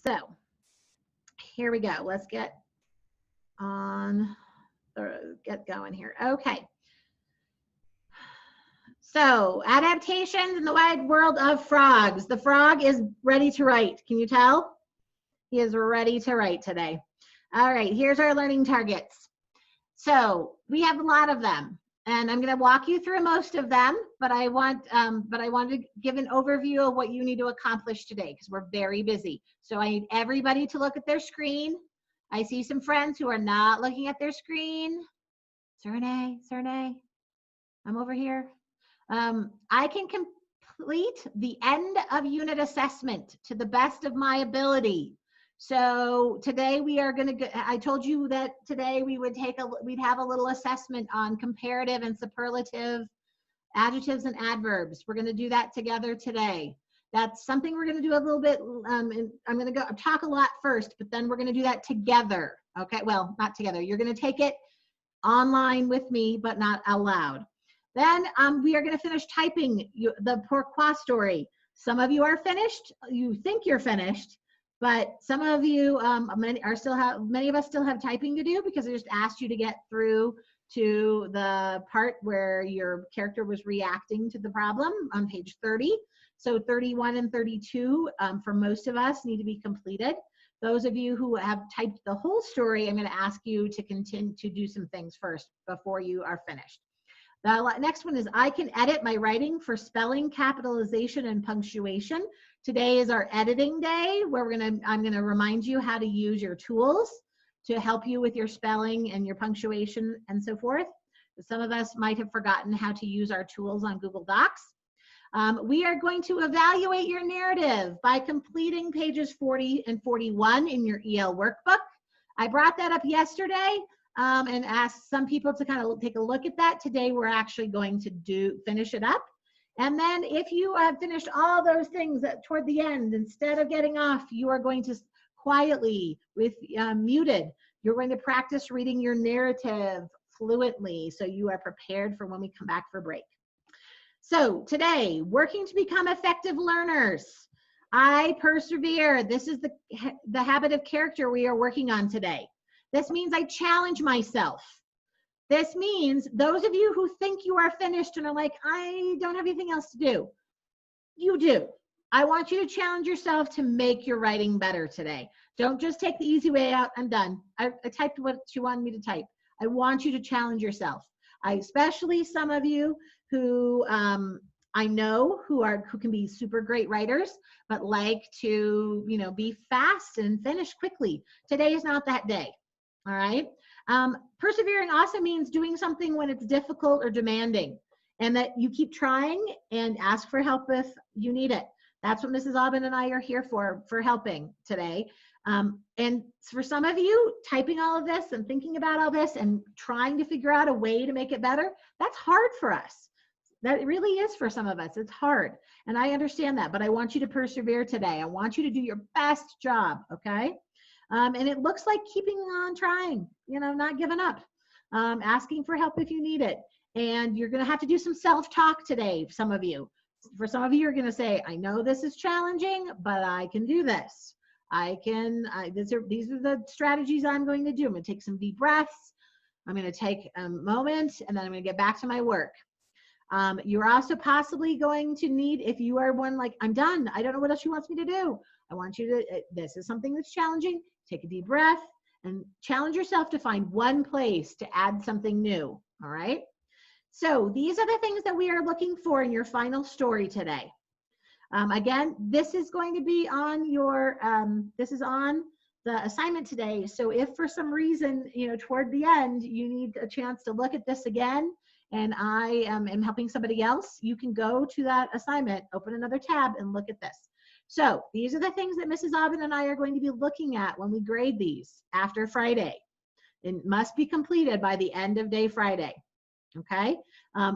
So here we go. Let's get on, get going here. Okay. So adaptations in the wide world of frogs. The frog is ready to write. Can you tell? He is ready to write today. All right, here's our learning targets. So we have a lot of them, and I'm going to walk you through most of them, but I want to give an overview of what you need to accomplish today because we're very busy. So I need everybody to look at their screen. I see some friends who are not looking at their screen. Cernay, I'm over here. I can complete the end of unit assessment to the best of my ability. So today we are going to, I told you that today we'd have a little assessment on comparative and superlative adjectives and adverbs. We're going to do that together today. That's something we're going to do a little bit, and I'm going to talk a lot first, but then we're going to do that together. Okay, well, not together. You're going to take it online with me, but not out loud. Then we are going to finish typing the pourquoi story. Some of you are finished. You think you're finished, but some of you, many of us still have typing to do because I just asked you to get through to the part where your character was reacting to the problem on page 30. So 31 and 32 for most of us need to be completed. Those of you who have typed the whole story, I'm going to ask you to continue to do some things first before you are finished. The next one is I can edit my writing for spelling, capitalization, and punctuation. Today is our editing day where I'm gonna remind you how to use your tools to help you with your spelling and your punctuation and so forth. Some of us might have forgotten how to use our tools on Google Docs. We are going to evaluate your narrative by completing pages 40 and 41 in your EL workbook. I brought that up yesterday. And ask some people to kind of take a look at that. Today, we're actually going to finish it up. And then if you have finished all those things toward the end, instead of getting off, you are going to quietly, with muted, you're going to practice reading your narrative fluently so you are prepared for when we come back for break. So today, working to become effective learners. I persevere. This is the habit of character we are working on today. This means I challenge myself. This means those of you who think you are finished and are like, I don't have anything else to do. You do. I want you to challenge yourself to make your writing better today. Don't just take the easy way out. I'm done. I typed what you wanted me to type. I want you to challenge yourself. Especially some of you who I know who can be super great writers, but like to, be fast and finish quickly. Today is not that day. All right. Persevering also means doing something when it's difficult or demanding, and that you keep trying and ask for help if you need it. That's what Mrs. Aubin and I are here for helping today. And for some of you, typing all of this and thinking about all this and trying to figure out a way to make it better, that's hard for us. That really is for some of us. It's hard. And I understand that, but I want you to persevere today. I want you to do your best job, okay? And it looks like keeping on trying, not giving up, asking for help if you need it. And you're going to have to do some self-talk today, some of you. For some of you, you're going to say, I know this is challenging, but I can do this. These are the strategies I'm going to do. I'm going to take some deep breaths. I'm going to take a moment, and then I'm going to get back to my work. You're also possibly going to need, if you are one like, I'm done, I don't know what else she wants me to do. I want you to, this is something that's challenging. Take a deep breath and challenge yourself to find one place to add something new, all right? So these are the things that we are looking for in your final story today. Again, this is going to be on your, this is on the assignment today. So if for some reason, toward the end, you need a chance to look at this again, and I am helping somebody else, you can go to that assignment, open another tab, and look at this. So these are the things that Mrs. Aubin and I are going to be looking at when we grade these after Friday. It must be completed by the end of day Friday, okay?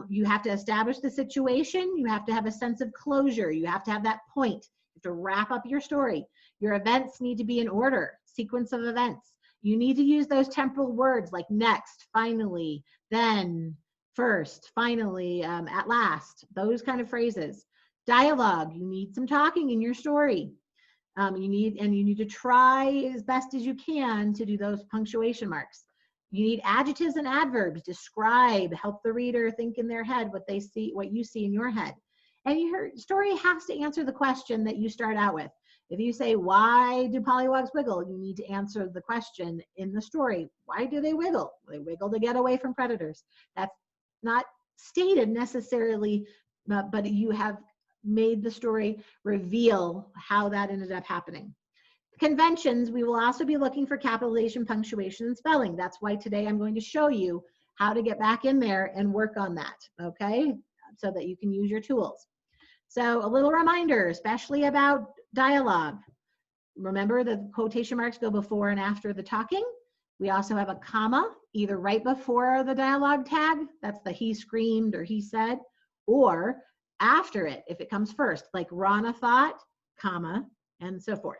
You have to establish the situation. You have to have a sense of closure. You have to have that point. You have to wrap up your story. Your events need to be in order, sequence of events. You need to use those temporal words like next, finally, then, first, finally, at last, those kind of phrases. Dialogue, you need some talking in your story. You need to try as best as you can to do those punctuation marks. You need adjectives and adverbs. Describe, help the reader think in their head what they see, what you see in your head. And your story has to answer the question that you start out with. If you say, why do pollywogs wiggle? You need to answer the question in the story. Why do they wiggle? They wiggle to get away from predators. That's not stated necessarily, but you have made the story reveal how that ended up happening. Conventions, we will also be looking for capitalization, punctuation, and spelling. That's why today I'm going to show you how to get back in there and work on that, okay? So that you can use your tools. So a little reminder, especially about dialogue. Remember the quotation marks go before and after the talking. We also have a comma, either right before the dialogue tag, that's the he screamed or he said, or after it, if it comes first, like Rana thought, comma, and so forth.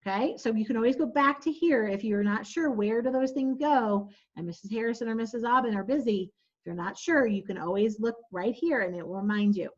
Okay, so you can always go back to here if you're not sure where do those things go, and Mrs. Harrison or Mrs. Aubin are busy. If you're not sure, you can always look right here and it will remind you.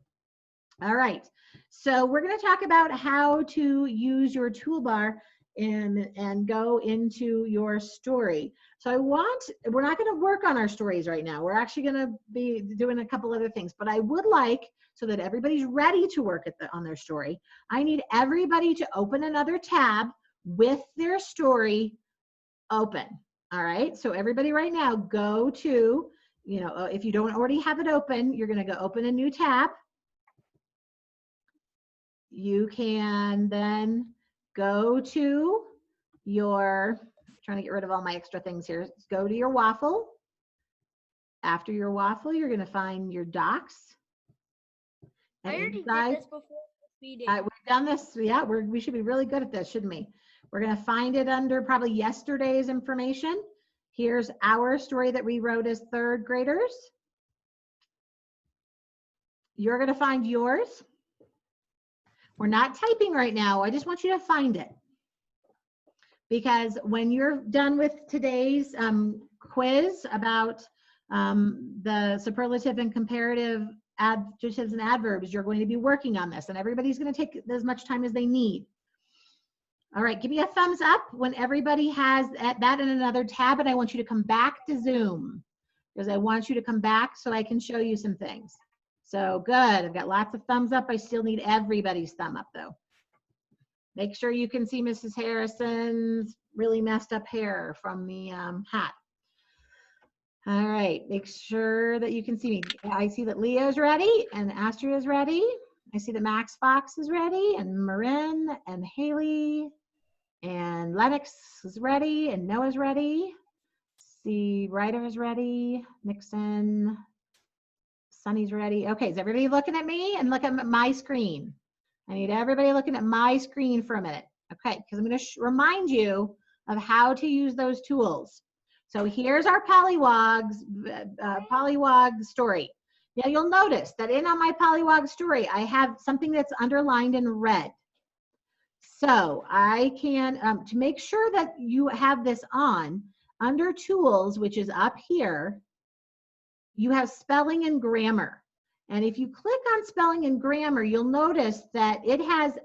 All right, so we're going to talk about how to use your toolbar and go into your story. So we're not going to work on our stories right now. We're actually going to be doing a couple other things, but I would like, so that everybody's ready to work on their story, I need everybody to open another tab with their story open. All right, so everybody right now go to, if you don't already have it open, you're going to go open a new tab. You can then go to your, trying to get rid of all my extra things here, go to your waffle. After your waffle, you're going to find your docs. I already did this before this meeting. We've done this, yeah, we should be really good at this, shouldn't we? We're going to find it under probably yesterday's information. Here's our story that we wrote as third graders. You're going to find yours. We're not typing right now. I just want you to find it. Because when you're done with today's quiz about the superlative and comparative adjectives and adverbs, you're going to be working on this, and everybody's going to take as much time as they need. All right, give me a thumbs up when everybody has that in another tab, and I want you to come back to Zoom, because I want you to come back so I can show you some things. So good, I've got lots of thumbs up. I still need everybody's thumb up though. Make sure you can see Mrs. Harrison's really messed up hair from the hat. All right, make sure that you can see me. I see that Leo's ready and Astrid is ready. I see that Max Fox is ready and Marin and Haley and Lennox is ready and Noah's ready. See, Ryder is ready, Nixon, Sunny's ready. Okay, is everybody looking at me? And look at my screen. I need everybody looking at my screen for a minute. Okay, because I'm going to remind you of how to use those tools. So here's our pollywog story. Now you'll notice that on my pollywog story, I have something that's underlined in red. So I can, to make sure that you have this on, under tools, which is up here, you have spelling and grammar. And if you click on spelling and grammar, you'll notice that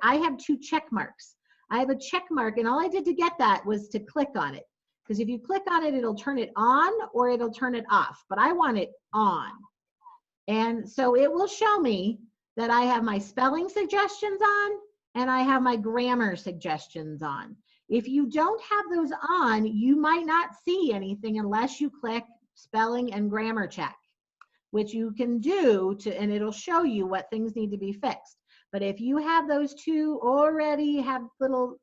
I have 2 check marks. I have a check mark, and all I did to get that was to click on it. Because if you click on it, it'll turn it on or it'll turn it off. But I want it on. And so it will show me that I have my spelling suggestions on and I have my grammar suggestions on. If you don't have those on, you might not see anything unless you click spelling and grammar check, which you can do and it'll show you what things need to be fixed. But if you have those 2 already have little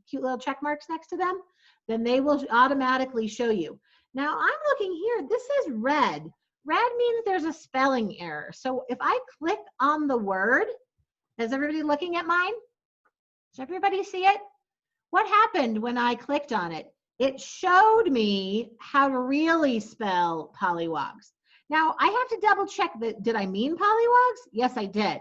cute little check marks next to them, then they will automatically show you. Now I'm looking here, this is red. Red means there's a spelling error. So if I click on the word, is everybody looking at mine? Does everybody see it? What happened when I clicked on it? It showed me how to really spell pollywogs. Now I have to double check that, did I mean pollywogs? Yes, I did.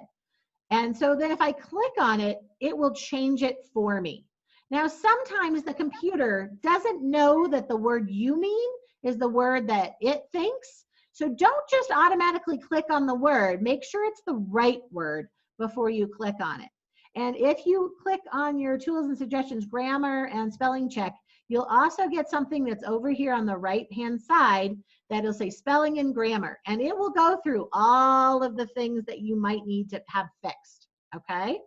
And so then if I click on it, it will change it for me. Now, sometimes the computer doesn't know that the word you mean is the word that it thinks. So don't just automatically click on the word. Make sure it's the right word before you click on it. And if you click on your tools and suggestions, grammar and spelling check, you'll also get something that's over here on the right-hand side that'll say spelling and grammar. And it will go through all of the things that you might need to have fixed, okay?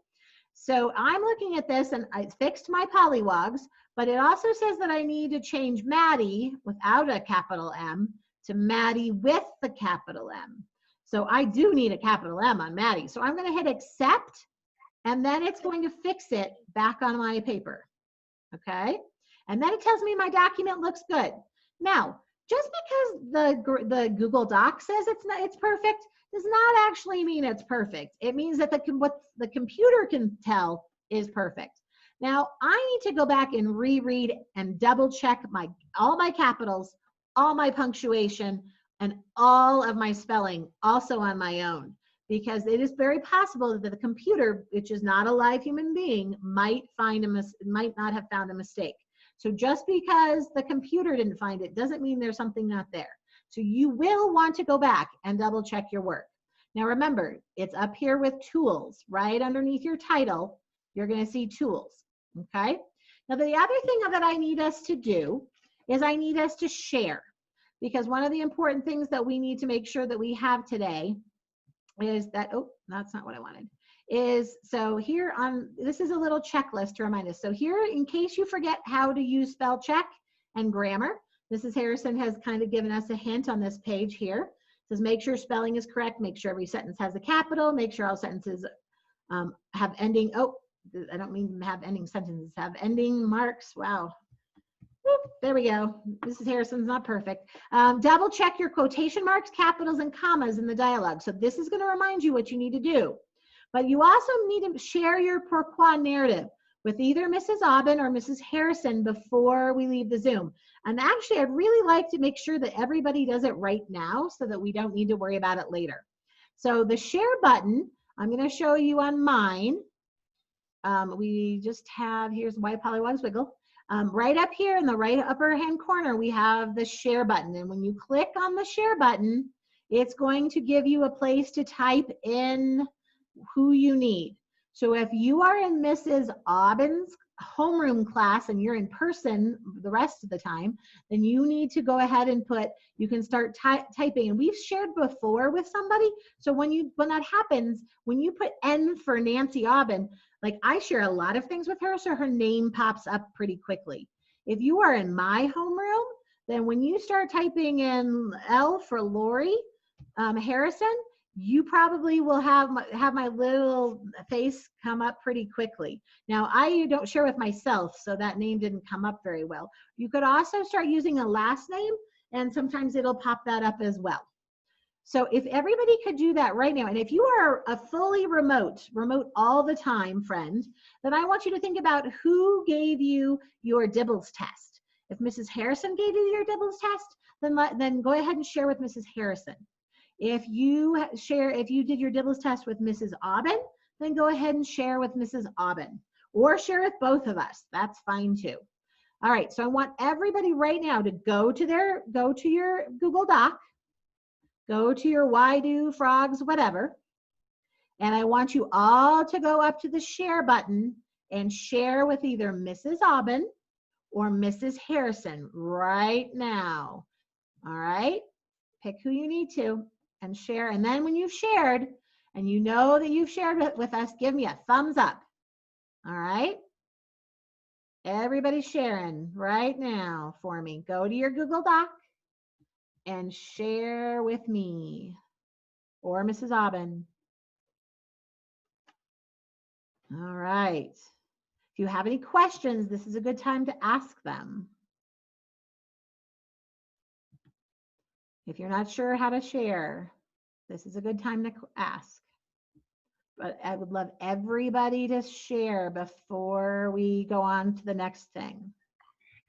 So I'm looking at this and I fixed my polywogs, but it also says that I need to change Maddie without a capital M to Maddie with the capital M. So I do need a capital M on Maddie. So I'm gonna hit accept, and then it's going to fix it back on my paper, okay? And then it tells me my document looks good. Now, just because the Google Doc says it's perfect, does not actually mean it's perfect. It means that what the computer can tell is perfect. Now, I need to go back and reread and double check all my capitals, all my punctuation, and all of my spelling also on my own, because it is very possible that the computer, which is not a live human being, might not have found a mistake. So just because the computer didn't find it doesn't mean there's something not there. So you will want to go back and double check your work. Now remember, it's up here with tools, right underneath your title, you're gonna see tools, okay? Now the other thing that I need us to do is I need us to share, because one of the important things that we need to make sure that we have today is that, oh, that's not what I wanted, is, so here this is a little checklist to remind us. So here, in case you forget how to use spell check and grammar, Mrs. Harrison has kind of given us a hint on this page here. It says make sure spelling is correct, make sure every sentence has a capital, make sure all sentences have ending, oh, I don't mean have ending sentences, have ending marks, wow. Whoop, there we go. Mrs. Harrison's not perfect. Double check your quotation marks, capitals, and commas in the dialogue. So this is going to remind you what you need to do. But you also need to share your pourquoi narrative with either Mrs. Aubin or Mrs. Harrison before we leave the Zoom. And actually, I'd really like to make sure that everybody does it right now so that we don't need to worry about it later. So the share button, I'm going to show you on mine. We just have, here's why polywogs wiggle. Right up here in the right upper hand corner, we have the share button. And when you click on the share button, it's going to give you a place to type in who you need. So if you are in Mrs. Aubin's homeroom class and you're in person the rest of the time, then you need to go ahead and you can start typing. And we've shared before with somebody. So when that happens, when you put N for Nancy Aubin, like I share a lot of things with her, so her name pops up pretty quickly. If you are in my homeroom, then when you start typing in L for Lori Harrison, you probably will have my little face come up pretty quickly. Now, I don't share with myself, so that name didn't come up very well. You could also start using a last name, and sometimes it'll pop that up as well. So if everybody could do that right now, and if you are a fully remote all the time friend, then I want you to think about who gave you your Dibbles test. If Mrs. Harrison gave you your Dibbles test, then go ahead and share with Mrs. Harrison. If you did your Dibbles test with Mrs. Aubin, then go ahead and share with Mrs. Aubin, or share with both of us. That's fine too. All right, so I want everybody right now to go to your Google Doc, go to your Why Do Frogs whatever, and I want you all to go up to the share button and share with either Mrs. Aubin or Mrs. Harrison right now. All right, pick who you need to and share. And then when you've shared and you know that you've shared with us, give me a thumbs up. All right, everybody's sharing right now for me. Go to your Google Doc and share with me or Mrs. Aubin. All right. If you have any questions, this is a good time to ask them. If you're not sure how to share, this is a good time to ask. But I would love everybody to share before we go on to the next thing.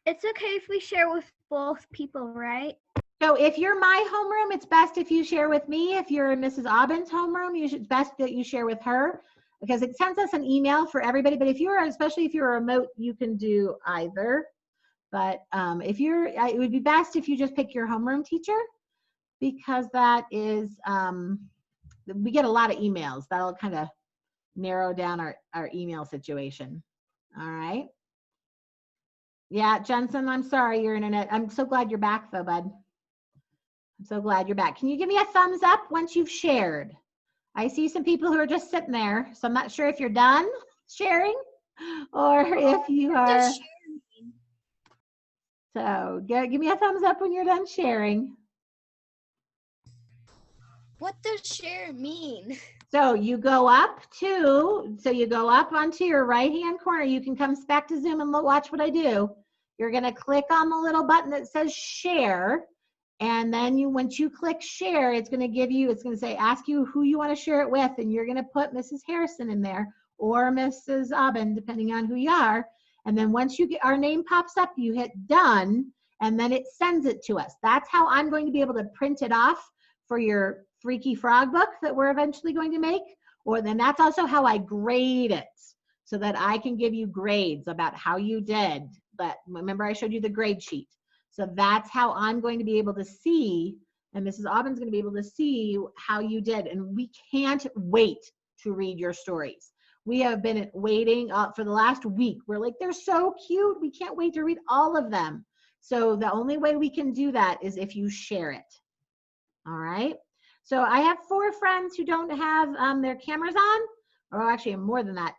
It's okay if we share with both people, right? So if you're my homeroom, it's best if you share with me. If you're in Mrs. Aubin's homeroom, it's best that you share with her, because it sends us an email for everybody. But especially if you're remote, you can do either. But it would be best if you just pick your homeroom teacher, because that is, we get a lot of emails. That'll kind of narrow down our email situation. All right. Yeah, Jensen, I'm sorry, your internet. I'm so glad you're back though, bud. I'm so glad you're back. Can you give me a thumbs up once you've shared? I see some people who are just sitting there, so I'm not sure if you're done sharing or if you are. So give me a thumbs up when you're done sharing. What does share mean? So you go up onto your right-hand corner. You can come back to Zoom and watch what I do. You're going to click on the little button that says share. And then once you click share, it's going to say, ask you who you want to share it with. And you're going to put Mrs. Harrison in there or Mrs. Aubin, depending on who you are. And then once our name pops up, you hit done, and then it sends it to us. That's how I'm going to be able to print it off for your Freaky Frog book that we're eventually going to make. Or then that's also how I grade it, so that I can give you grades about how you did. But remember, I showed you the grade sheet. So that's how I'm going to be able to see, and Mrs. Aubin's going to be able to see how you did. And we can't wait to read your stories. We have been waiting for the last week. We're like, they're so cute. We can't wait to read all of them. So the only way we can do that is if you share it. All right. So I have 4 friends who don't have their cameras on, or actually more than that.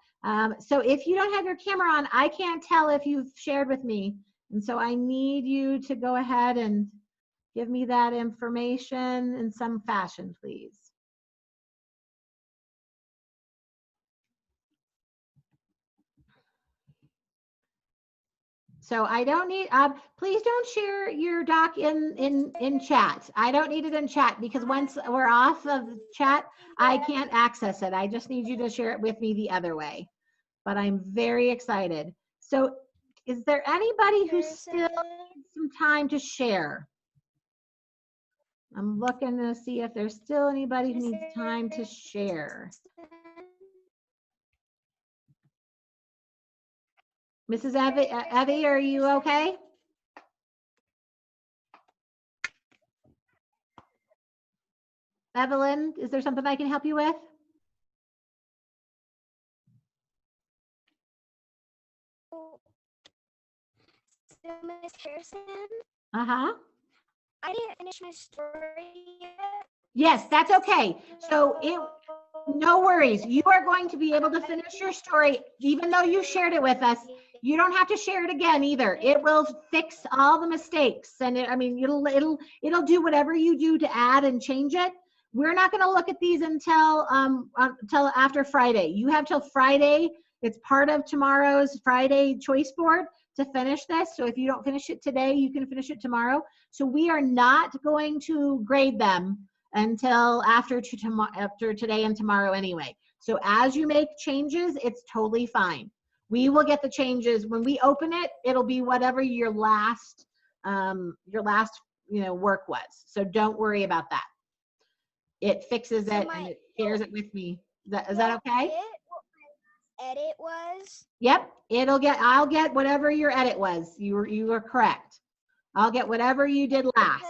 So if you don't have your camera on, I can't tell if you've shared with me. And so I need you to go ahead and give me that information in some fashion, please. So I don't need, please don't share your doc in chat. I don't need it in chat, because once we're off of chat, I can't access it. I just need you to share it with me the other way. But I'm very excited. So is there anybody who still needs some time to share? I'm looking to see if there's still anybody who needs time to share. Mrs. Evie, are you okay? Evelyn, is there something I can help you with? So, Miss Harrison? Uh-huh. I didn't finish my story yet. Yes, that's okay. So no worries. You are going to be able to finish your story, even though you shared it with us. You don't have to share it again either. It will fix all the mistakes, and it'll do whatever you do to add and change it. We're not going to look at these until after Friday. You have till Friday. It's part of tomorrow's Friday choice board to finish this. So if you don't finish it today, you can finish it tomorrow. So we are not going to grade them until after today and tomorrow anyway. So as you make changes, it's totally fine. We will get the changes when we open it. It'll be whatever your last work was. So don't worry about that. It fixes it and it shares it with me. Is that okay? What my edit was? Yep. I'll get whatever your edit was. You are correct. I'll get whatever you did last.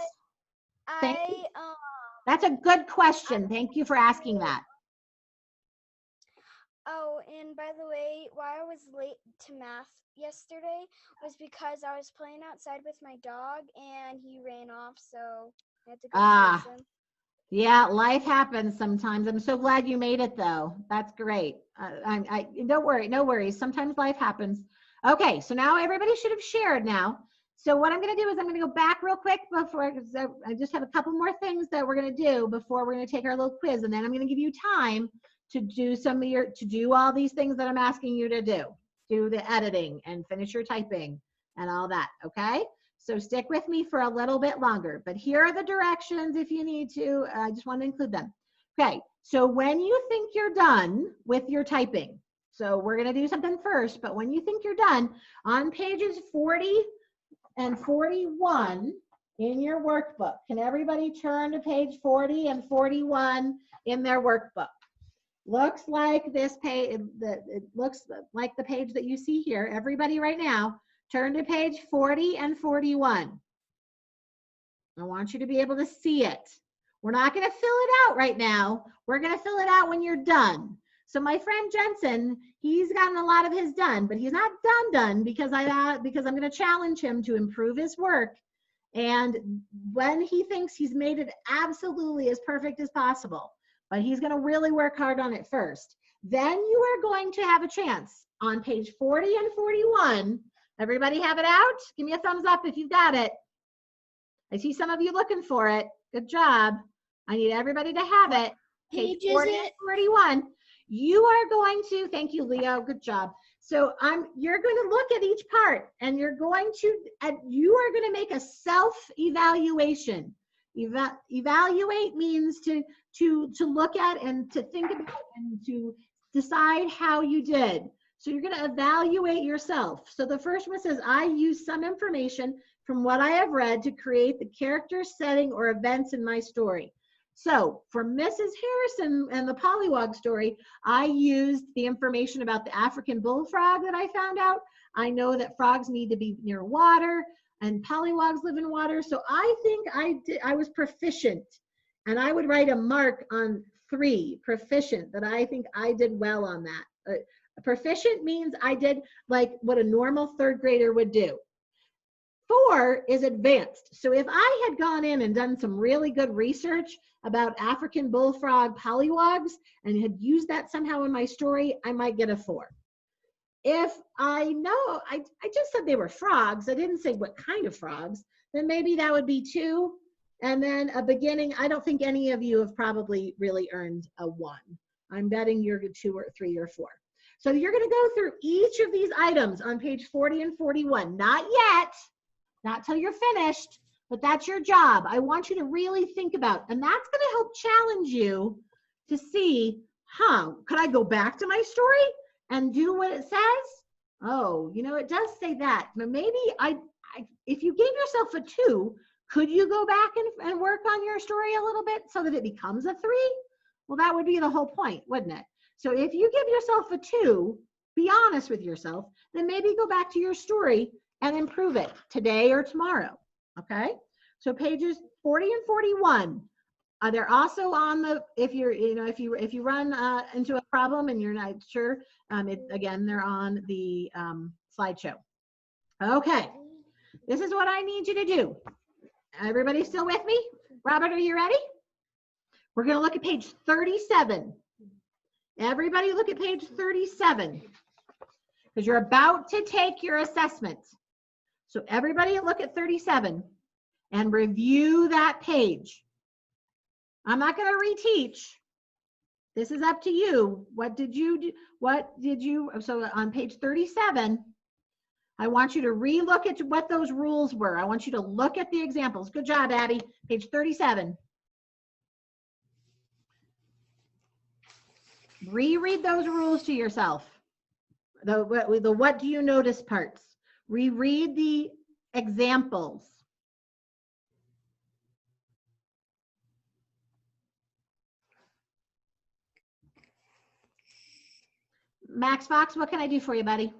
That's a good question. Thank you for asking that. Oh, and by the way, why I was late to math yesterday was because I was playing outside with my dog and he ran off, so I had to go chase him. Yeah, life happens sometimes. I'm so glad you made it though. That's great. Don't worry, no worries. Sometimes life happens. Okay, so now everybody should have shared now. So what I'm going to do is I'm going to go back real quick before I just have a couple more things that we're going to do before we're going to take our little quiz, and then I'm going to give you time to do all these things that I'm asking you to do the editing and finish your typing and all that. Okay, so stick with me for a little bit longer, but here are the directions if you need to. I just want to include them. Okay, so when you think you're done with your typing, so we're going to do something first, but when you think you're done, on pages 40 and 41 in your workbook. Can everybody turn to page 40 and 41 in their workbook? Looks like this page, it looks like the page that you see here. Everybody right now, turn to page 40 and 41. I want you to be able to see it. We're not going to fill it out right now. We're going to fill it out when you're done. So my friend Jensen, he's gotten a lot of his done, but he's not done because I'm going to challenge him to improve his work. And when he thinks he's made it absolutely as perfect as possible, but he's going to really work hard on it first, then you are going to have a chance on page 40 and 41. Everybody have it out? Give me a thumbs up if you've got it. I see some of you looking for it. Good job. I need everybody to have it. Page 40 and 41. You are going to, thank you, Leo. Good job. So you're going to look at each part, and you are going to make a self-evaluation. Evaluate means to look at and to think about and to decide how you did. So you're going to evaluate yourself. So the first one says, I use some information from what I have read to create the character, setting, or events in my story. So for Mrs. Harrison and the pollywog story, I used the information about the African bullfrog that I found out. I know that frogs need to be near water and pollywogs live in water. So I think I was proficient, and I would write a mark on 3, proficient, that I think I did well on that. Proficient means I did like what a normal 3rd grader would do. 4 is advanced. So if I had gone in and done some really good research about African bullfrog pollywogs and had used that somehow in my story, I might get a 4. If I know, I just said they were frogs, I didn't say what kind of frogs, then maybe that would be 2. And then a beginning, I don't think any of you have probably really earned a 1. I'm betting you're 2 or 3 or 4. So you're going to go through each of these items on page 40 and 41. Not yet. Not till you're finished, but that's your job. I want you to really think about, and that's going to help challenge you to see, could I go back to my story and do what it says? Oh, it does say that. But maybe if you gave yourself a 2, could you go back and work on your story a little bit so that it becomes a 3? Well, that would be the whole point, wouldn't it? So if you give yourself a 2, be honest with yourself, then maybe go back to your story and improve it today or tomorrow, okay? So pages 40 and 41, they're also on the, if you run into a problem and you're not sure, again, they're on the slideshow. Okay, this is what I need you to do. Everybody still with me? Robert, are you ready? We're gonna look at page 37. Everybody look at page 37, because you're about to take your assessment. So everybody look at 37 and review that page. I'm not going to reteach. This is up to you. What did you do? So on page 37, I want you to re-look at what those rules were. I want you to look at the examples. Good job, Addie. Page 37. Reread those rules to yourself. The what do you notice parts. Reread the examples. Max Fox, what can I do for you, buddy?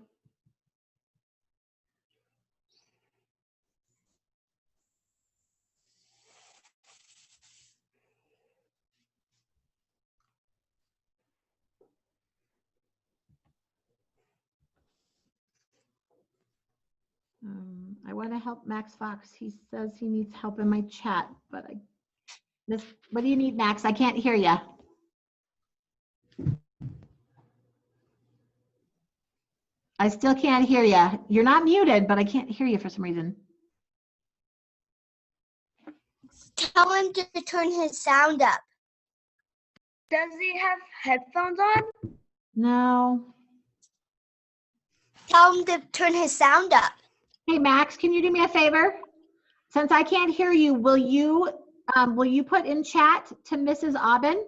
I want to help Max Fox. He says he needs help in my chat, but what do you need, Max? I can't hear you. I still can't hear you. You're not muted, but I can't hear you for some reason. Tell him to turn his sound up. Does he have headphones on? No. Tell him to turn his sound up. Hey, Max, can you do me a favor? Since I can't hear you, will you put in chat to Mrs. Aubin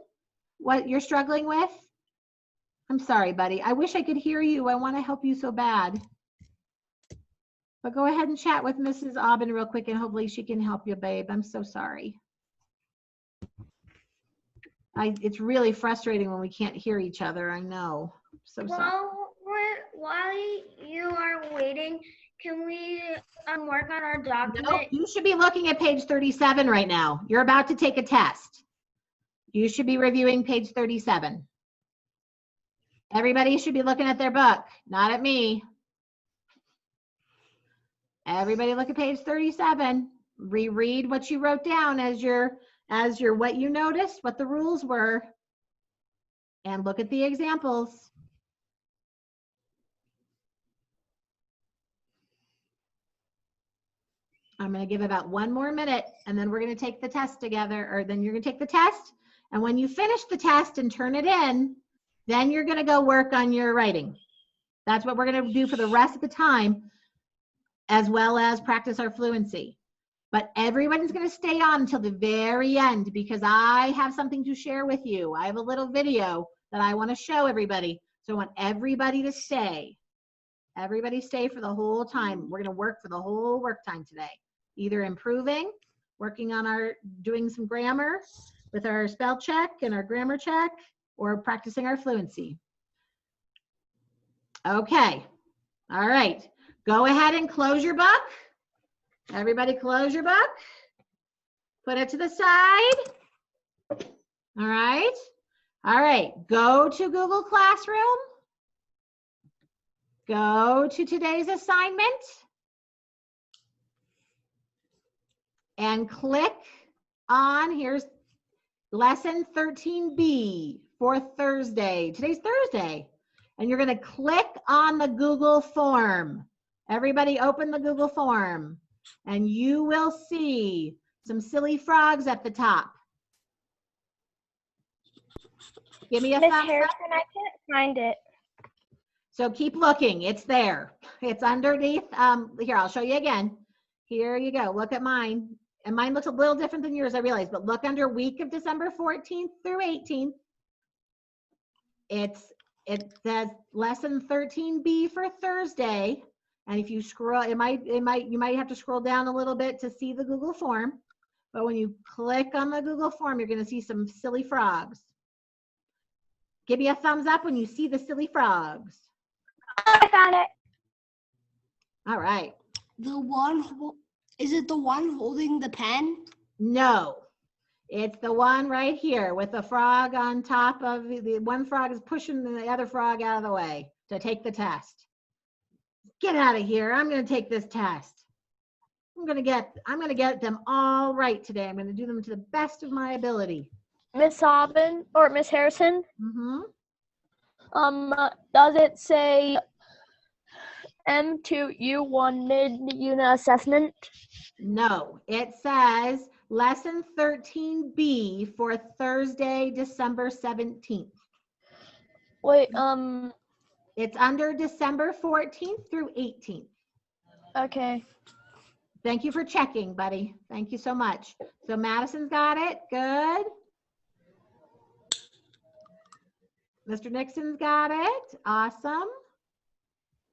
what you're struggling with? I'm sorry, buddy. I wish I could hear you. I want to help you so bad. But go ahead and chat with Mrs. Aubin real quick, and hopefully she can help you, babe. I'm so sorry. It's really frustrating when we can't hear each other. I know. So sorry. While you are waiting, can we work on our document? No, you should be looking at page 37 right now. You're about to take a test. You should be reviewing page 37. Everybody should be looking at their book, not at me. Everybody look at page 37. Reread what you wrote down as your what you noticed, what the rules were, and look at the examples. I'm going to give about 1 more minute, and then we're going to take the test together, or then you're going to take the test, and when you finish the test and turn it in, then you're going to go work on your writing. That's what we're going to do for the rest of the time, as well as practice our fluency. But everyone's going to stay on until the very end, because I have something to share with you. I have a little video that I want to show everybody. So I want everybody to stay. Everybody stay for the whole time. We're going to work for the whole work time today. Either improving, working on doing some grammar with our spell check and our grammar check, or practicing our fluency. Okay. All right. Go ahead and close your book. Everybody close your book. Put it to the side. All right. All right. Go to Google Classroom. Go to today's assignment. And click on, here's lesson 13B for Thursday. Today's Thursday. And you're going to click on the Google form. Everybody open the Google form. And you will see some silly frogs at the top. Give me a Miss thumbs up. Harrison, I can't find it. So keep looking. It's there. It's underneath. Here, I'll show you again. Here you go. Look at mine. And mine looks a little different than yours, I realize. But look under week of December 14th through 18th. It says lesson 13B for Thursday. And if you scroll, you might have to scroll down a little bit to see the Google form. But when you click on the Google form, you're going to see some silly frogs. Give me a thumbs up when you see the silly frogs. I found it. All right. Is it the one holding the pen? No, it's the one right here with the frog on top of the one frog is pushing the other frog out of the way to take the test. Get out of here. I'm going to take this test. I'm going to get them all right today. I'm going to do them to the best of my ability. Miss Aubin or Miss Harrison, Mm-hmm. does it say M2U1 mid-unit assessment? No, it says lesson 13B for Thursday, December 17th. Wait, It's under December 14th through 18th. okay. Thank you for checking, buddy. Thank you so much. So Madison's got it. Good. Mr. Nixon's got it. Awesome.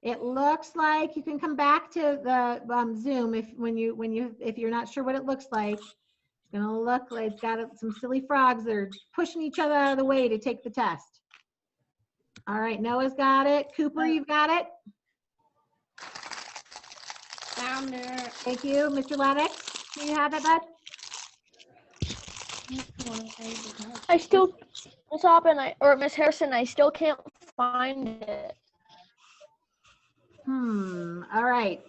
It looks like you can come back to the Zoom if you're not sure what it looks like. It's gonna look like it's got some silly frogs that are pushing each other out of the way to take the test. All right, Noah's got it. Cooper, you've got it. Found it. Thank you, Mr. Lennox. Do you have it, bud? I still, Miss Aubin or Miss Harrison, I still can't find it. All right.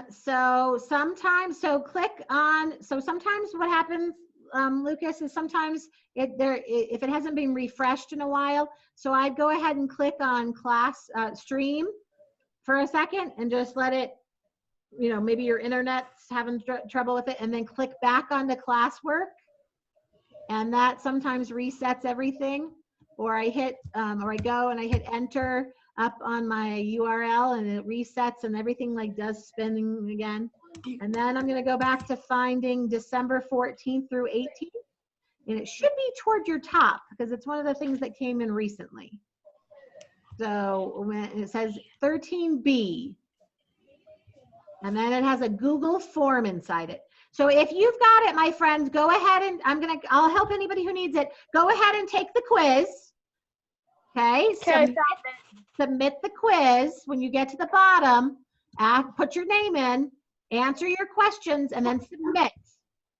So sometimes what happens, Lucas, is sometimes if it hasn't been refreshed in a while, so I'd go ahead and click on class stream for a second and just let it, maybe your internet's having trouble with it, and then click back on the classwork, and that sometimes resets everything. Or I go and I hit enter up on my URL and it resets and everything does spinning again. And then I'm going to go back to finding December 14th through 18th. And it should be toward your top because it's one of the things that came in recently. So when it says 13B, and then it has a Google form inside it. So if you've got it, my friends, go ahead and I'll help anybody who needs it. Go ahead and take the quiz. Okay, submit the quiz. When you get to the bottom, put your name in, answer your questions, and then submit.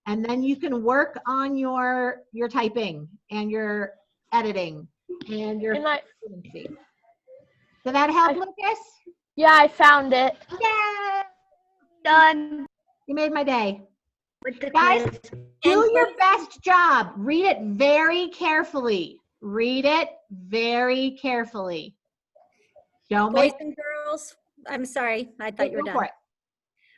And then you can work on your typing and your editing and your fluency. Did that help, Lucas? Yeah, I found it. Yay! Done You made my day. with the Guys, quiz. do your best job. Read it very carefully. Read it very carefully. Don't Boys make and girls, I'm sorry, I thought you were go done. for it.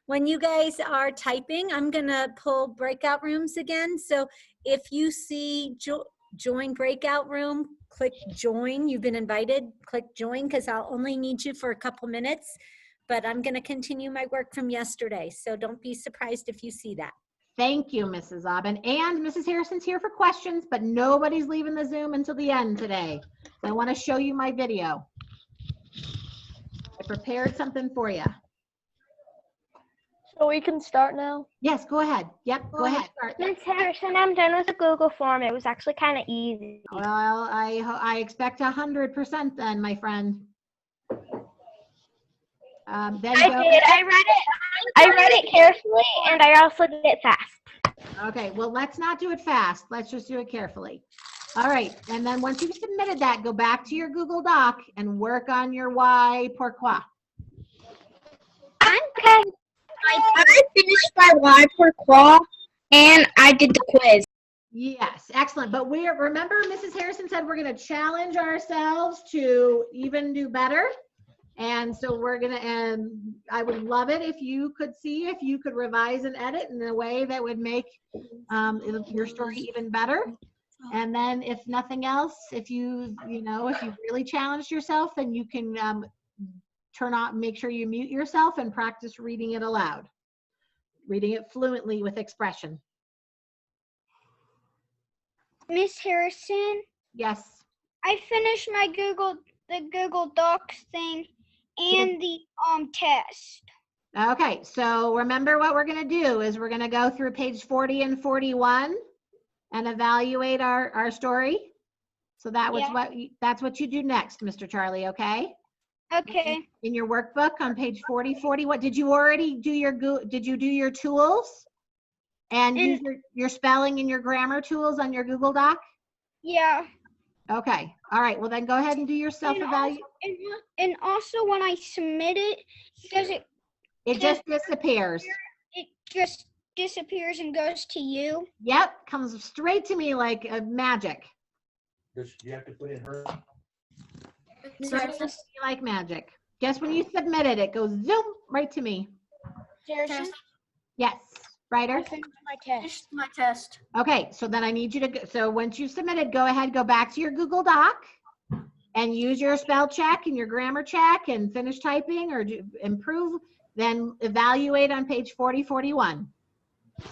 When you guys are typing, I'm gonna pull breakout rooms again. So if you see join breakout room, click join. You've been invited, click join, because I'll only need you for a couple minutes, but I'm gonna continue my work from yesterday. So don't be surprised if you see that. Thank you, Mrs. Aubin. And Mrs. Harrison's here for questions, but nobody's leaving the Zoom until the end today. So I want to show you my video. I prepared something for you. So we can start now. Yes, go ahead. Yep, go ahead. Start. Miss Harrison, I'm done with the Google form. It was actually kind of easy. Well, I expect 100% then, my friend. Then I go. did. I read it carefully, and I also did it fast. Okay, well, let's not do it fast. Let's just do it carefully. All right, and then once you've submitted that, go back to your Google Doc and work on your why pourquoi. Okay. I finished my why pourquoi, and I did the quiz. Yes, excellent. But remember, Mrs. Harrison said we're going to challenge ourselves to even do better. And so we're going to, and I would love it if you could revise and edit in a way that would make your story even better. And then if nothing else, if you really challenged yourself, then you can make sure you mute yourself and practice reading it aloud, reading it fluently with expression. Miss Harrison, Yes. I finished my Google Docs thing and the test. Okay, so remember what we're going to do is we're going to go through page 40 and 41 and evaluate our story. So that's what you do next, Mr. Charlie, okay? Okay. In your workbook on page 40, what did you already do did you do your tools and use your spelling and your grammar tools on your Google Doc? Yeah. Okay. All right. Well, then go ahead and do your self-evaluation. And also when I submit it, it just disappears. It just disappears and goes to you. Yep. Comes straight to me like magic. You have to put in her. Like magic. Guess when you submit it, it goes zoom right to me. Harrison? Yes. Ryder? I finished my test. Okay, so then I need you to, so once you've submitted, go ahead, go back to your Google Doc and use your spell check and your grammar check and finish typing or improve, then evaluate on page 40, 41.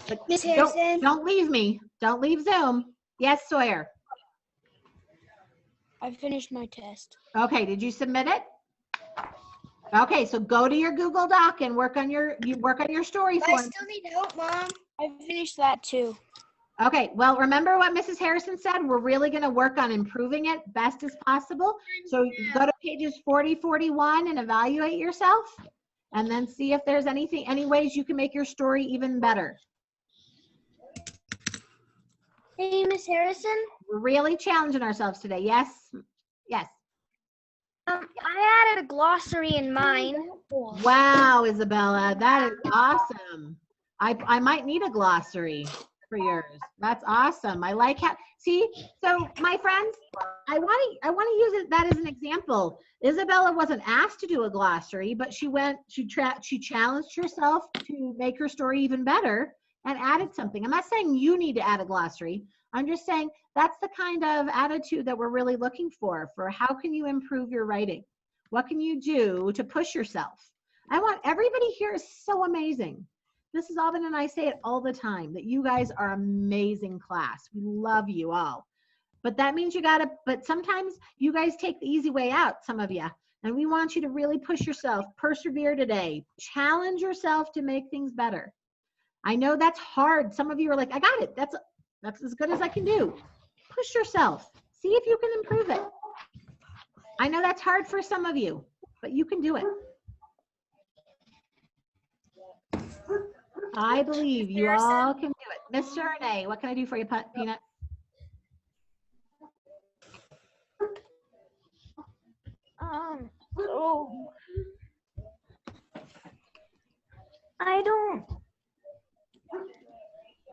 But Miss Harrison? Don't leave me. Don't leave Zoom. Yes, Sawyer. I finished my test. Okay, did you submit it? Okay, so go to your Google Doc and work on your story I form. still need help, Mom. I finished that too. Okay, well, remember what Mrs. Harrison said? We're really going to work on improving it best as possible. So go to pages 40, 41 and evaluate yourself and then see if there's any ways you can make your story even better. Hey, Miss Harrison. We're really challenging ourselves today. Yes? Yes. I added a glossary in mine. Wow, Isabella, that is awesome. I might need a glossary for yours. That's awesome. I like how, see, so my friends, I want to use that as an example. Isabella wasn't asked to do a glossary, but she challenged herself to make her story even better and added something. I'm not saying you need to add a glossary. I'm just saying that's the kind of attitude that we're really looking for how can you improve your writing? What can you do to push yourself? I want everybody here is so amazing. Mrs. Aubin and I say it all the time that you guys are amazing class. We love you all. But that means but sometimes you guys take the easy way out, some of you. And we want you to really push yourself, persevere today, challenge yourself to make things better. I know that's hard. Some of you are like, I got it. That's as good as I can do. Push yourself. See if you can improve it. I know that's hard for some of you, but you can do it. I believe you all can do it. Miss Renee, what can I do for you, Peanut? Oh. I don't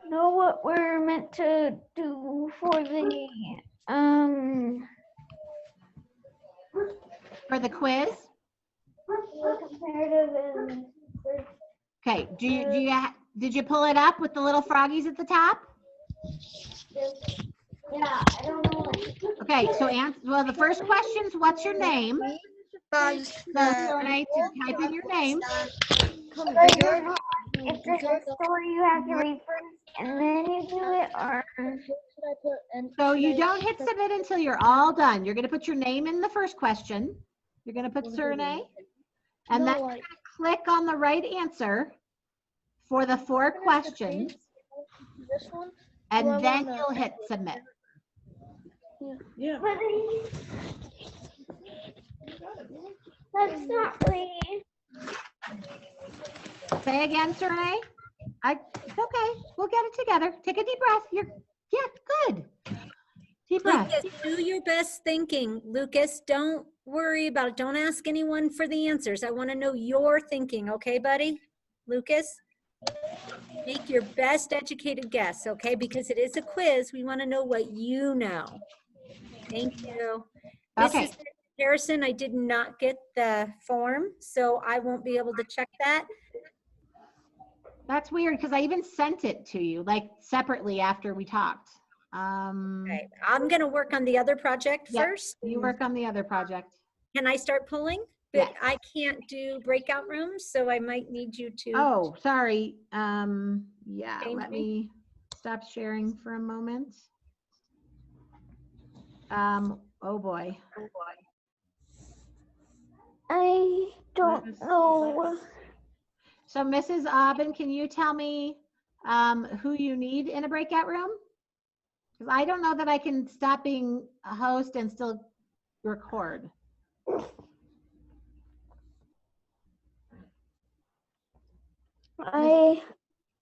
know what we're meant to do for the For the quiz? comparative and Okay, did you pull it up with the little froggies at the top? yeah, I don't know. Okay, so well, the first question's what's your name? So Renee, to type in your name. If there's a story you have to read first and then you do it, or So you don't hit submit until you're all done. You're gonna put your name in the first question. You're gonna put Renee, and then you're gonna click on the right answer for the 4 questions, This one? and then you'll hit submit. but that's not really. Say again, Renee. It's okay. We'll get it together. Take a deep breath. Good. Deep breath. Lucas, do your best thinking. Lucas, don't worry about it. Don't ask anyone for the answers. I want to know your thinking, okay, buddy? Lucas, make your best educated guess, okay? Because it is a quiz. We want to know what you know. Thank you. Okay. Mrs. Harrison, I did not get the form, so I won't be able to check that. That's weird because I even sent it to you like separately after we talked. Okay, I'm going to work on the other project Yep, first. You work on the other project. Can I start pulling? But Yes. I can't do breakout rooms, so I might need you to. Oh, sorry. Yeah, Change let me. me stop sharing for a moment. Oh boy. I don't know. So Mrs. Aubin, can you tell me who you need in a breakout room? Because I don't know that I can stop being a host and still record.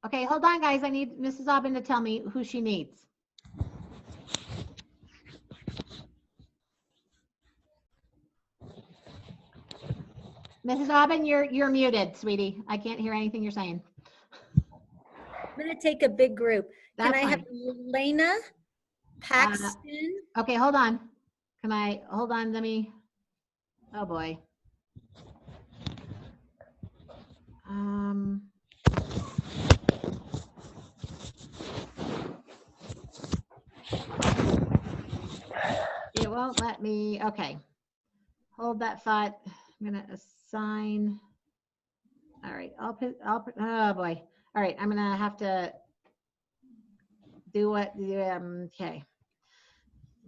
Okay, hold on, guys. I need Mrs. Aubin to tell me who she needs. Mrs. Aubin, you're muted, sweetie. I can't hear anything you're saying. I'm going to take a big group. Can That's I have fine. Lena Paxton? Okay, hold on. Hold on, let me, oh boy. It won't let me, okay. Hold that thought. I'm gonna assign. All right, oh boy. All right, I'm gonna have to do what, okay.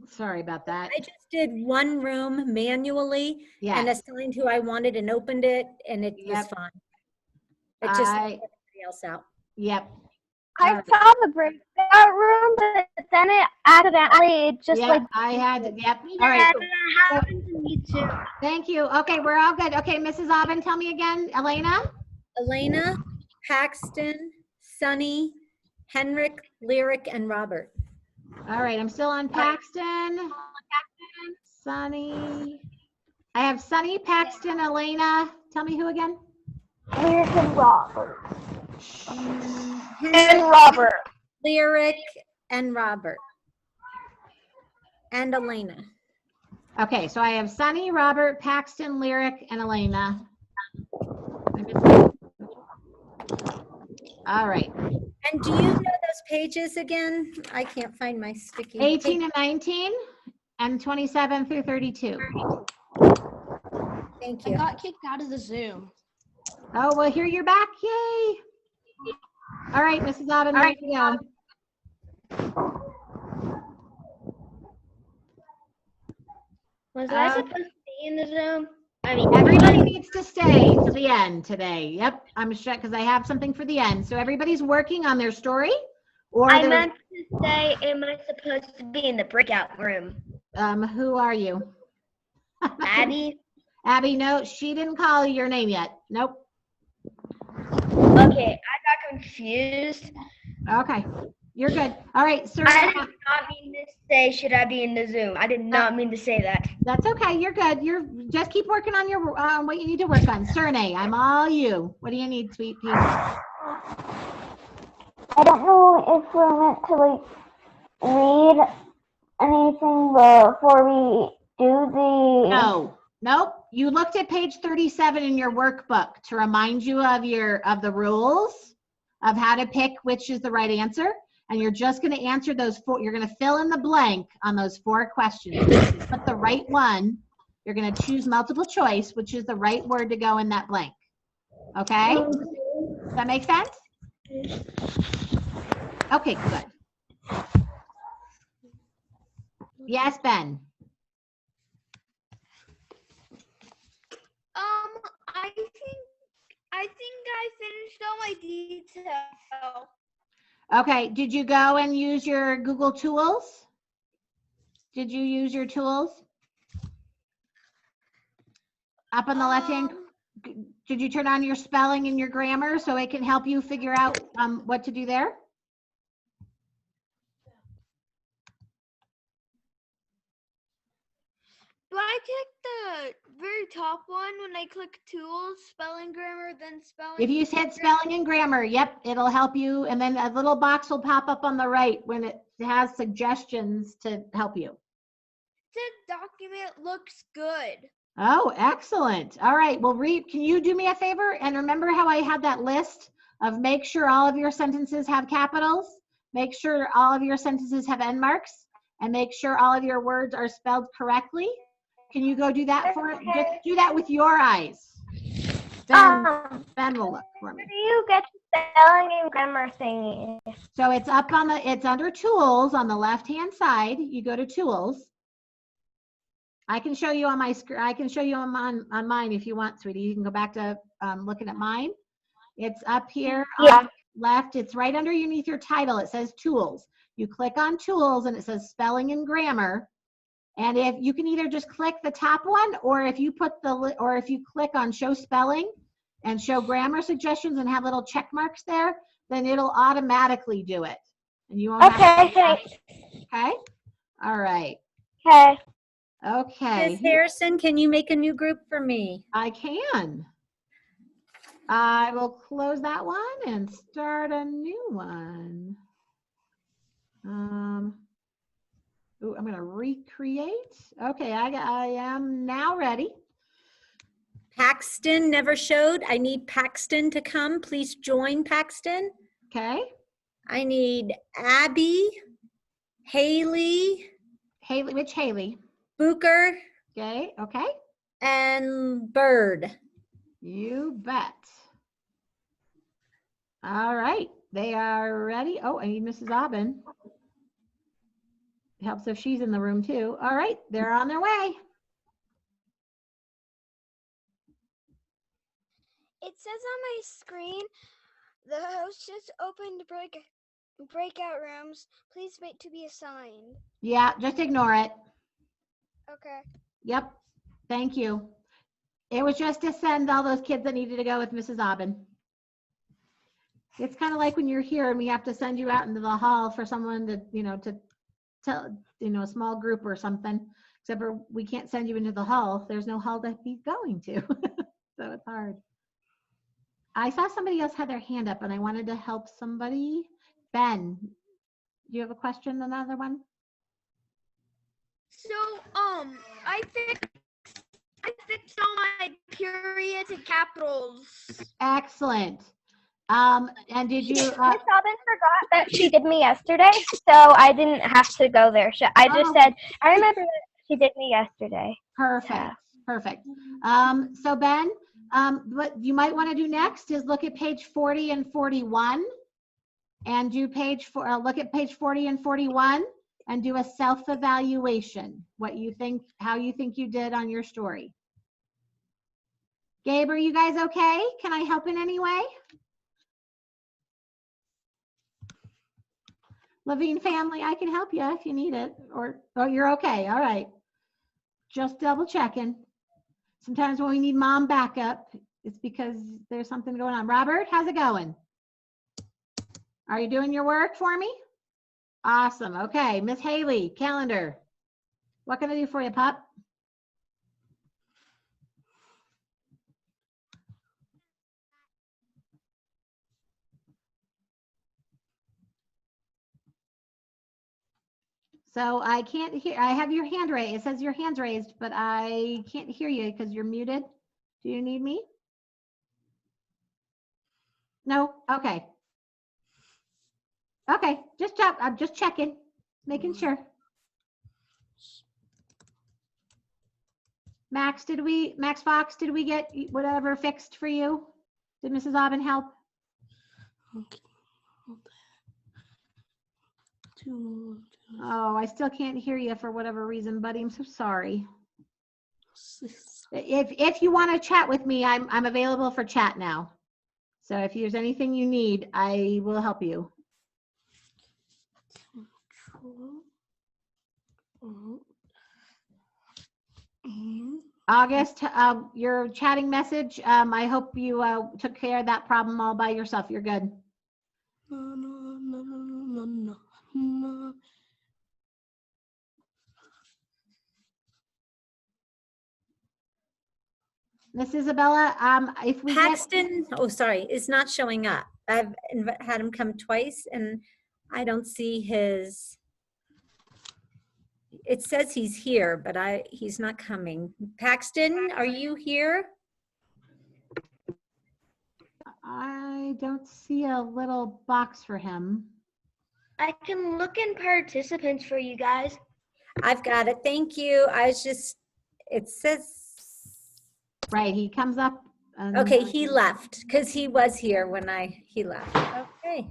Sorry about that. I just did one room manually and Yes. assigned who I wanted and opened it, and it was Yep. fine. It just let everybody else out. Yep. I All right. saw the breakout room, but then it accidentally, it just Yep, like. I had, yep. All right. That happened to me too. Thank you. Okay, we're all good. Okay, Mrs. Aubin, tell me again. Elena? Elena, Paxton, Sunny, Henrik, Lyric, and Robert. All right, I'm still on Paxton. Sunny. I have Sunny, Paxton, Elena. Tell me who again? Lyric and Robert. And Robert. Lyric, and Robert. And Elena. Okay, so I have Sunny, Robert, Paxton, Lyric, and Elena. All right. And do you know those pages again? I can't find my sticky. 18 and 19 and 27 through 32. Thank I you. got kicked out of the Zoom. Oh, well, here you're back. Yay. All right, Mrs. Aubin, ready to go. Was I supposed to be in the Zoom? I mean, Everybody needs to stay to the end today. Yep, I'm sure because I have something for the end. So everybody's working on their story, or I they're- meant to say, am I supposed to be in the breakout room? who are you? Abby? Abby, no, she didn't call your name yet. Nope. Okay, I got confused. Okay, you're good. All right, sir. I did not mean this say, should I be in the Zoom? I did not mean to say that. That's okay. You're good. You're just keep working on your what you need to work on. Surnay, I'm all you. What do you need, sweet pea? I don't know if we're meant to like read anything before we do the. No. Nope. You looked at page 37 in your workbook to remind you of the rules of how to pick which is the right answer. And you're just going to answer those four. You're going to fill in the blank on those 4 questions. Put the right one. You're going to choose multiple choice, which is the right word to go in that blank. Okay? Does that make sense? Okay, good. Yes, Ben. I think I finished all my details. Okay, did you go and use your Google tools? Did you use your tools? Up on the left hand, did you turn on your spelling and your grammar so it can help you figure out what to do there? Do I click the very top one when I click tools, spelling, grammar, then spelling? If you hit spelling and grammar, yep, it'll help you. And then a little box will pop up on the right when it has suggestions to help you. The document looks good. Oh, excellent. All right, well, can you do me a favor? And remember how I had that list of make sure all of your sentences have capitals, make sure all of your sentences have end marks, and make sure all of your words are spelled correctly? Can you go do that for it? Just do that with your eyes. Ben will look for me. Where do you get the spelling and grammar thingy? So it's up on it's under tools on the left-hand side. You go to tools. I can show you on my screen. I can show you on mine if you want, sweetie. You can go back to looking at mine. It's up here on the left. It's right underneath your title. It says tools. You click on tools and it says spelling and grammar. And if you can either just click the top one, or if you click on show spelling and show grammar suggestions and have little check marks there, then it'll automatically do it. And you won't have to. Okay. All right. Okay. Okay. Ms. Harrison, can you make a new group for me? I can. I will close that one and start a new one. I'm going to recreate. Okay, I am now ready. Paxton never showed. I need Paxton to come. Please join Paxton. Okay. I need Abby, Haley. Haley, which Haley? Booker. Okay, okay. And Bird. You bet. All right, they are ready. Oh, I need Mrs. Aubin. It helps if she's in the room too. All right, they're on their way. It says on my screen, the host just opened breakout rooms. Please wait to be assigned. Yeah, just ignore it. Okay. Yep, thank you. It was just to send all those kids that needed to go with Mrs. Aubin. It's kind of like when you're here and we have to send you out into the hall for someone to, to tell, a small group or something, except for we can't send you into the hall. There's no hall to be going to. So it's hard. I saw somebody else had their hand up and I wanted to help somebody. Ben, do you have a question, another one? So, I fixed all my periods and capitals. Excellent. And did you? Miss Aubin forgot that she did me yesterday, so I didn't have to go there. I just said, I remember that she did me yesterday. Perfect. Yeah. Perfect. So Ben, what you might want to do next is look at page 40 and 41, and do look at page 40 and 41, and do a self-evaluation. What you think, how you think you did on your story. Gabe, are you guys okay? Can I help in any way? Levine family, I can help you if you need it, or you're okay. All right. Just double checking. Sometimes when we need mom backup, it's because there's something going on. Robert, how's it going? Are you doing your work for me? Awesome. Okay, Miss Haley, calendar. What can I do for you, pup? So I can't hear, I have your hand raised. It says your hand's raised, but I can't hear you because you're muted. Do you need me? No? Okay. Okay, I'm just checking, making sure. Max Fox, did we get whatever fixed for you? Did Mrs. Aubin help? Okay. Two, Oh, I still can't hear you for whatever reason, buddy. I'm so sorry. six. If you want to chat with me, I'm available for chat now. So if there's anything you need, I will help you. August, your chatting message, I hope you took care of that problem all by yourself. You're good. No. Miss Isabella, if we get, Paxton, oh, sorry, is not showing up. I've had him come twice and I don't see his, it says he's here, but he's not coming. Paxton, are you here? I don't see a little box for him. I can look in participants for you guys. I've got it. Thank you. It says, Right, he comes up. And, okay, he left because he was here when he left. Okay.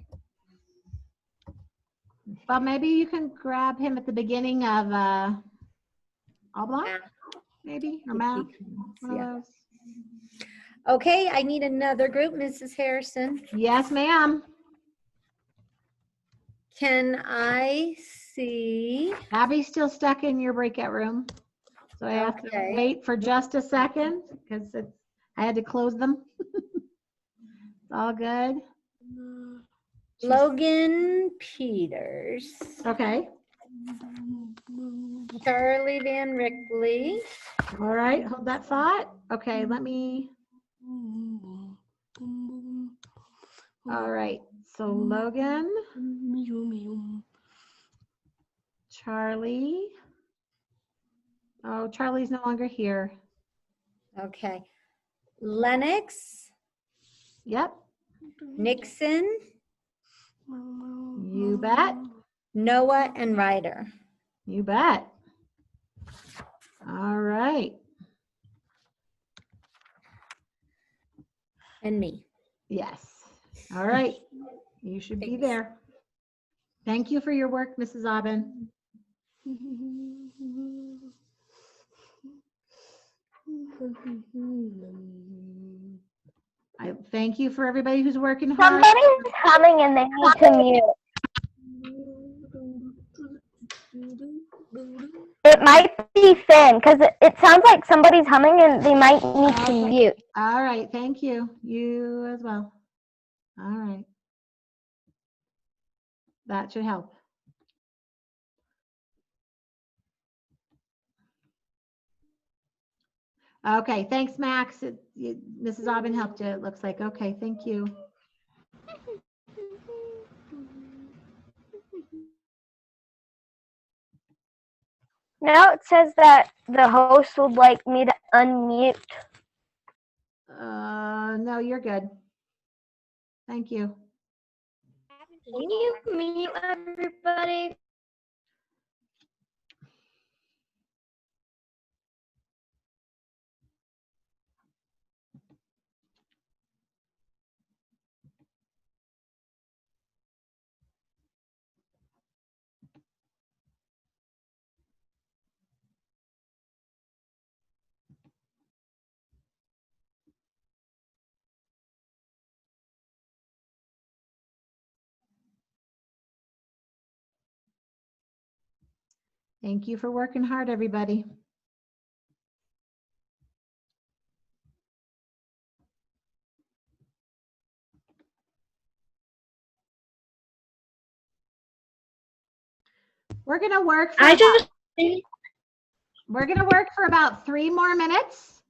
Well, maybe you can grab him at the beginning of Oblong, maybe, or Mac, one of those. Okay, I need another group, Mrs. Harrison. Yes, ma'am. Can I see? Abby's still stuck in your breakout room. So I have to wait for just a second because I had to close them. It's all good. Logan Peters. Okay. Charlie Van Rickley. All right, hold that thought. Okay, let me. All right, so Logan, Charlie. Oh, Charlie's no longer here. Okay. Lennox. Yep, Nixon. you bet. Noah and Ryder. You bet. All right. And me. Yes. All right. You should be Thanks. there. Thank you for your work, Mrs. Aubin. I thank you for everybody who's working hard. Somebody's humming and they need to mute. It might be Finn because it sounds like somebody's humming and they might need to mute. All right. Thank you. You as well. All right. That should help. Okay. Thanks, Max. Mrs. Aubin helped you, it looks like. Okay. Thank you. Now it says that the host would like me to unmute. No, you're good. Thank you. Can you mute everybody? Thank you for working hard, everybody. We're gonna work for I about, just we're gonna work for about 3 more minutes.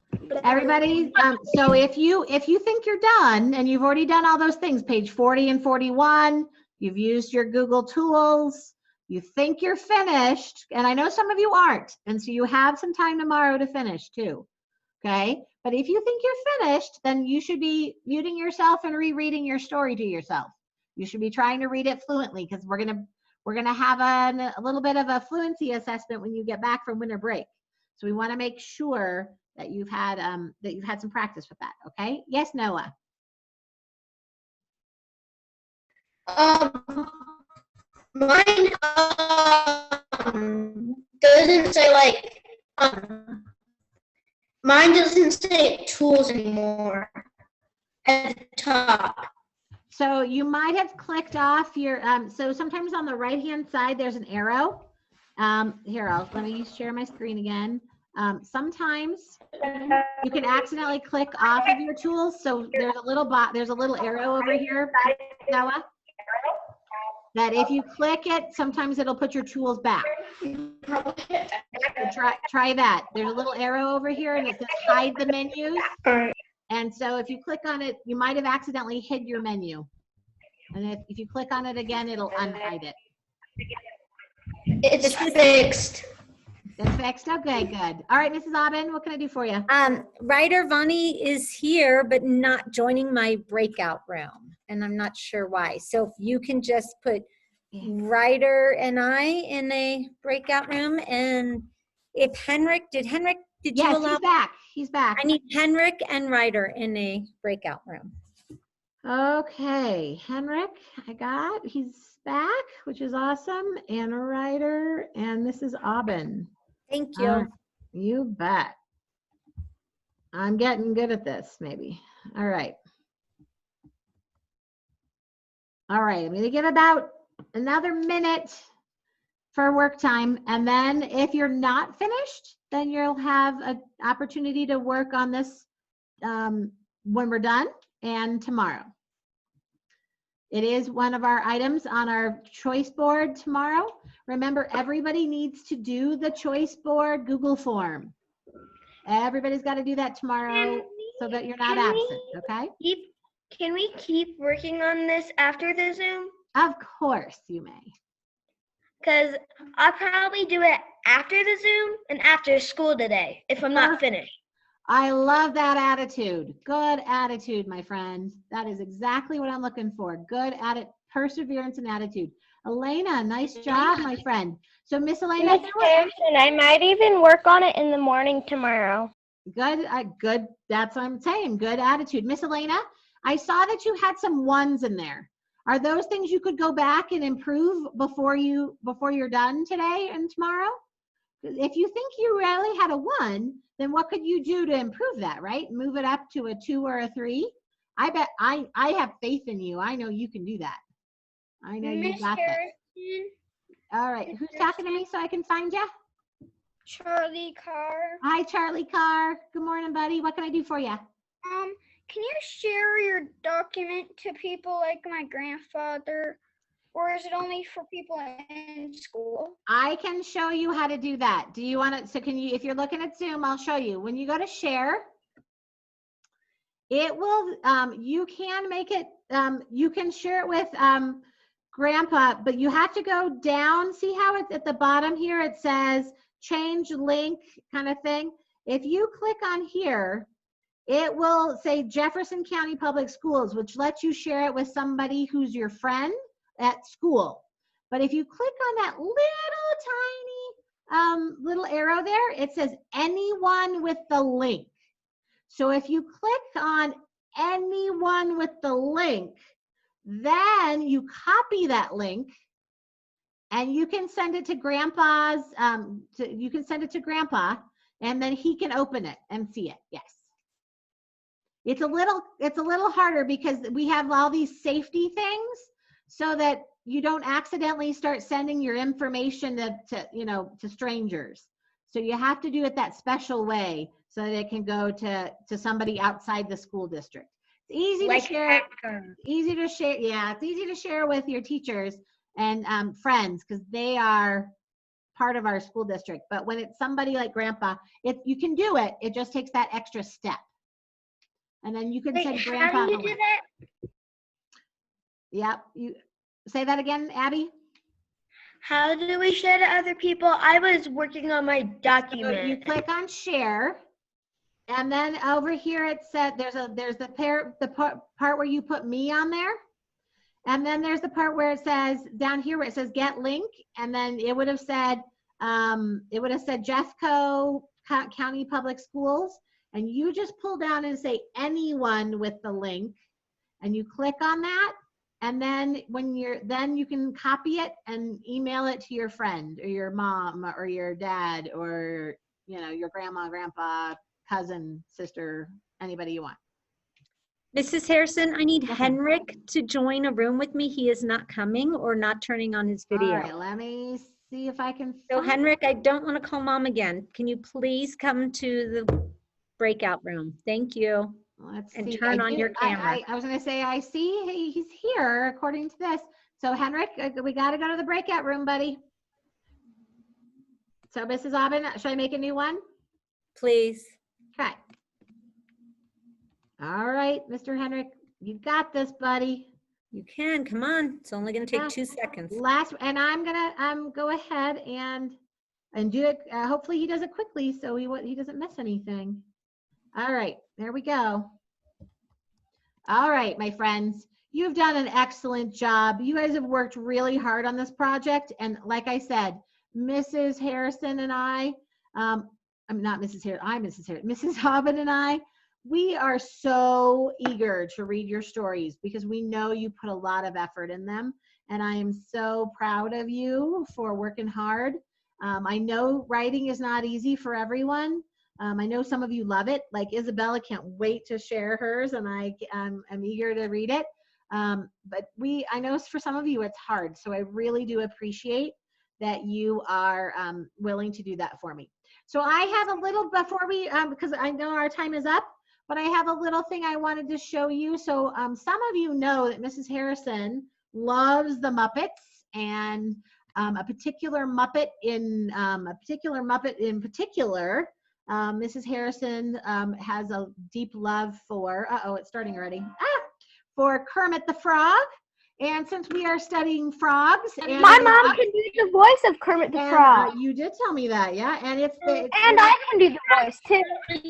Everybody, so if you think you're done and you've already done all those things, page 40 and 41, you've used your Google tools, you think you're finished, and I know some of you aren't, and so you have some time tomorrow to finish too. Okay, but if you think you're finished, then you should be muting yourself and rereading your story to yourself. You should be trying to read it fluently, because we're gonna have a little bit of a fluency assessment when you get back from winter break. So we want to make sure that you've had some practice with that. Okay? Yes, Noah. Mine doesn't say like mine doesn't say tools anymore at the top. So you might have clicked off your so sometimes on the right hand side there's an arrow. Here, let me share my screen again. Sometimes you can accidentally click off of your tools. So there's a little arrow over here, Noah, that if you click it, sometimes it'll put your tools back. So try that. There's a little arrow over here and it says hide the menus. And so if you click on it, you might have accidentally hid your menu. And if you click on it again, it'll unhide it. It's fixed. It's fixed? Okay, good. All right, Mrs. Aubin, what can I do for you? Ryder Vani is here, but not joining my breakout room. And I'm not sure why. So if you can just put Ryder and I in a breakout room. And if Henrik, did you allow? He's back. He's back. I need Henrik and Ryder in a breakout room. Okay, Henrik, he's back, which is awesome. And Ryder and Mrs. Aubin. Thank you. You bet. I'm getting good at this, maybe. All right. All right, I'm going to give about another minute for work time. And then if you're not finished, then you'll have an opportunity to work on this when we're done and tomorrow. It is one of our items on our choice board tomorrow. Remember, everybody needs to do the choice board Google form. Everybody's got to do that tomorrow so that you're not absent, okay? Can we keep working on this after the Zoom? Of course you may. Because I'll probably do it after the Zoom and after school today if I'm not finished. I love that attitude. Good attitude, my friend. That is exactly what I'm looking for. Good perseverance and attitude. Elena, nice job, my friend. So Miss Elena, Miss Harrison, I might even work on it in the morning tomorrow. Good, good. That's what I'm saying. Good attitude. Miss Elena, I saw that you had some ones in there. Are those things you could go back and improve before you're done today and tomorrow? If you think you really had a 1, then what could you do to improve that, right? Move it up to a 2 or a 3. I bet I have faith in you. I know you can do that. I know you got that. All right, who's talking to me so I can find you? Charlie Carr. Hi, Charlie Carr. Good morning, buddy. What can I do for you? Can you share your document to people like my grandfather, or is it only for people in school? I can show you how to do that. Do you want to, so can you, if you're looking at Zoom, I'll show you. When you go to share, it will, you can make it, you can share it with Grandpa, but you have to go down. See how it's at the bottom here, it says change link kind of thing. If you click on here, it will say Jefferson County Public Schools, which lets you share it with somebody who's your friend at school. But if you click on that little arrow there, it says anyone with the link. So if you click on anyone with the link, then you copy that link and you can send it to Grandpa's, you can send it to Grandpa and then he can open it and see it. Yes. It's a little harder because we have all these safety things so that you don't accidentally start sending your information to strangers. So you have to do it that special way so that it can go to somebody outside the school district. It's easy to share. Yeah, it's easy to share with your teachers and friends because they are part of our school district. But when it's somebody like grandpa, you can do it. It just takes that extra step. And then you can Wait, send how grandpa do you the do link. that? Yep. You say that again, Abby? How do we share to other people? I was working on my So document. you click on share, and then over here it said there's the part where you put me on there, and then there's the part where it says down here where it says get link, and then it would have said Jeffco County Public Schools, and you just pull down and say anyone with the link, and you click on that. And then then you can copy it and email it to your friend or your mom or your dad or, your grandma, grandpa, cousin, sister, anybody you want. Mrs. Harrison, I need Okay. Henrik to join a room with me. He is not coming or not turning on his video. All right, let me see if I can. So Henrik, I don't want to call mom again. Can you please come to the breakout room? Thank you. Let's And see. turn on your camera. I was going to say, I see he's here according to this. So Henrik, we got to go to the breakout room, buddy. So Mrs. Aubin, should I make a new one? Please. Okay. All right, Mr. Henrik, you got this, buddy. You can, come on. It's only going to take Yeah. 2 seconds. And I'm gonna go ahead and do it. Hopefully he does it quickly so he doesn't miss anything. All right, there we go. All right, my friends, you've done an excellent job. You guys have worked really hard on this project, and like I said, Mrs. Harrison and I'm not Mrs. Harrison. I'm Mrs. Harrison. Mrs. Hobbin and I, we are so eager to read your stories because we know you put a lot of effort in them, and I am so proud of you for working hard. I know writing is not easy for everyone. I know some of you love it. Like Isabella can't wait to share hers, and I'm eager to read it. But I know for some of you it's hard, so I really do appreciate that you are willing to do that for me. So I have a little, before we, because I know our time is up, but I have a little thing I wanted to show you. So some of you know that Mrs. Harrison loves the Muppets, and a particular Muppet in particular, Mrs. Harrison has a deep love for, it's starting already, for Kermit the Frog. And since we are studying frogs, and My mom can do the voice of Kermit the Frog. You did tell me that, yeah. And And I can do the voice too.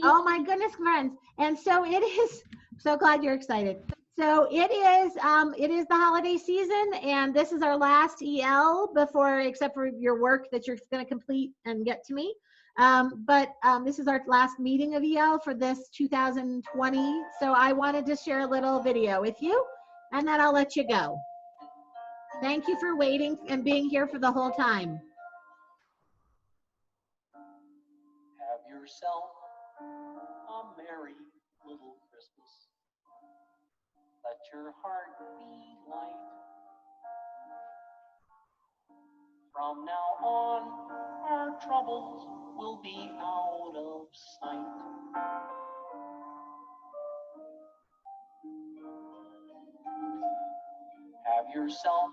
oh my goodness, friends! And so it is. So glad you're excited. So it is the holiday season, and this is our last EL except for your work that you're going to complete and get to me. This is our last meeting of EL for this 2020. So I wanted to share a little video with you, and then I'll let you go. Thank you for waiting and being here for the whole time. Have yourself a merry little Christmas. Let your heart be light. From now on, our troubles will be out of sight. Have yourself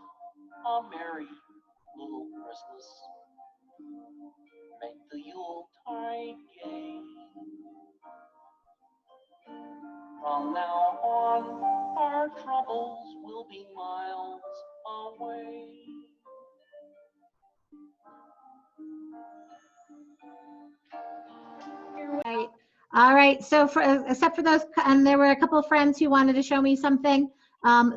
a merry little Christmas. Make the Yuletide gay. From now on, our troubles will be miles away. Right. All right. So except for those, and there were a couple of friends who wanted to show me something.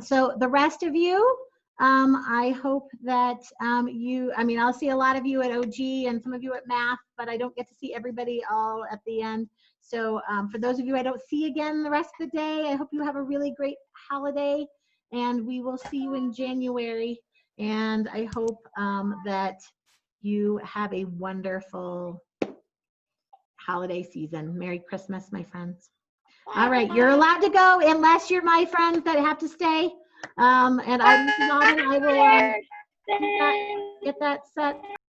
So the rest of you, I hope that I'll see a lot of you at OG and some of you at math, but I don't get to see everybody all at the end. So for those of you I don't see again the rest of the day, I hope you have a really great holiday, and we will see you in January. And I hope that you have a wonderful holiday season. Merry Christmas, my friends. All right, you're allowed to go unless you're my friends that have to stay. And I will get that set.